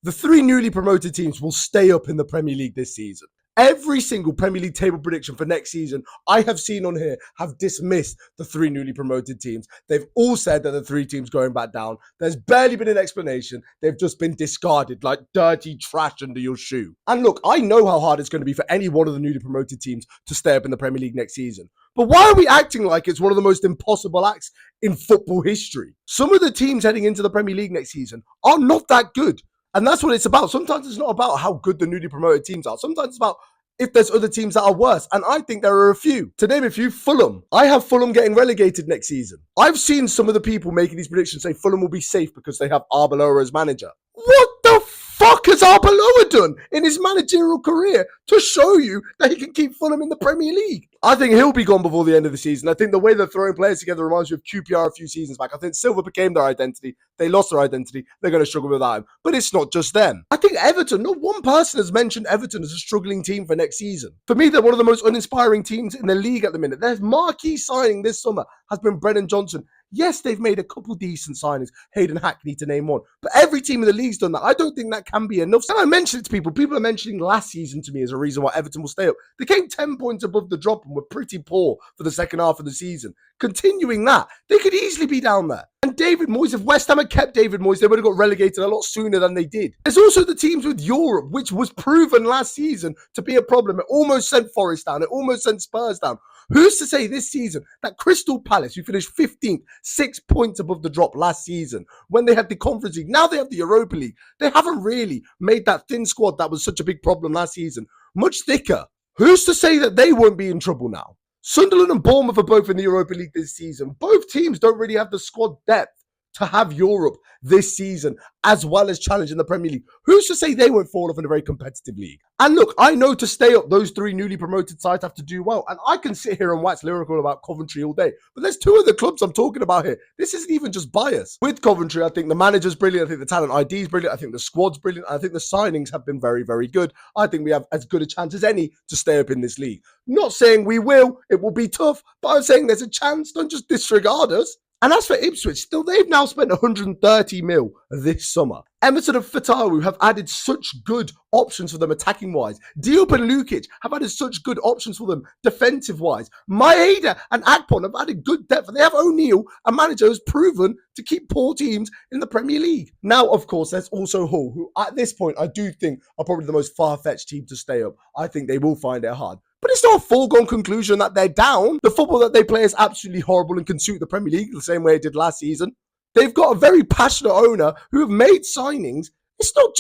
The three newly promoted teams will stay up in the Premier League this season. Every single Premier League table prediction for next season I have seen on here have dismissed the three newly promoted teams. They've all said that the three teams going back down. There's barely been an explanation. They've just been discarded like dirty trash under your shoe. And look, I know how hard it's going to be for any one of the newly promoted teams to stay up in the Premier League next season. But why are we acting like it's one of the most impossible acts in football history? Some of the teams heading into the Premier League next season are not that good. And that's what it's about. Sometimes it's not about how good the newly promoted teams are. Sometimes it's about if there's other teams that are worse. And I think there are a few. To name a few, Fulham. I have Fulham getting relegated next season. I've seen some of the people making these predictions say Fulham will be safe because they have Arbeloa as manager. What the fuck has Arbeloa done in his managerial career to show you that he can keep Fulham in the Premier League? I think he'll be gone before the end of the season. I think the way they're throwing players together reminds me of QPR a few seasons back. I think Silva became their identity. They lost their identity. They're going to struggle without him. But it's not just them. I think Everton, not one person has mentioned Everton as a struggling team for next season. For me, they're one of the most uninspiring teams in the league at the minute. Their marquee signing this summer has been Brennan Johnson. Yes, they've made a couple decent signings, Hayden Hackney to name one, but every team in the league's done that. I don't think that can be enough. And I mentioned it to people. People are mentioning last season to me as a reason why Everton will stay up. They came 10 points above the drop and were pretty poor for the second half of the season. Continuing that, they could easily be down there. And David Moyes, if West Ham had kept David Moyes, they would have got relegated a lot sooner than they did. There's also the teams with Europe, which was proven last season to be a problem. It almost sent Forest down. It almost sent Spurs down. Who's to say this season that Crystal Palace, who finished 15th, 6 points above the drop last season, when they had the Conference League, now they have the Europa League, they haven't really made that thin squad that was such a big problem last season much thicker. Who's to say that they won't be in trouble now? Sunderland and Bournemouth are both in the Europa League this season. Both teams don't really have the squad depth to have Europe this season, as well as challenge in the Premier League. Who's to say they won't fall off in a very competitive league? And look, I know to stay up, those three newly promoted sides have to do well. And I can sit here and wax lyrical about Coventry all day. But there's two of the clubs I'm talking about here. This isn't even just bias. With Coventry, I think the manager's brilliant. I think the talent ID is brilliant. I think the squad's brilliant. I think the signings have been very, very good. I think we have as good a chance as any to stay up in this league. Not saying we will. It will be tough. But I'm saying there's a chance. Don't just disregard us. And as for Ipswich, still they've now spent 130 mil this summer. Emerson and Fatawu have added such good options for them attacking-wise. Diop and Lukic have added such good options for them defensive-wise. Maeda and Akpon have added good depth. And they have O'Neill, a manager who's proven to keep poor teams in the Premier League. Now, of course, there's also Hull, who at this point I do think are probably the most far-fetched team to stay up. I think they will find it hard. But it's not a foregone conclusion that they're down. The football that they play is absolutely horrible and can suit the Premier League the same way it did last season. They've got a very passionate owner who have made signings. It's not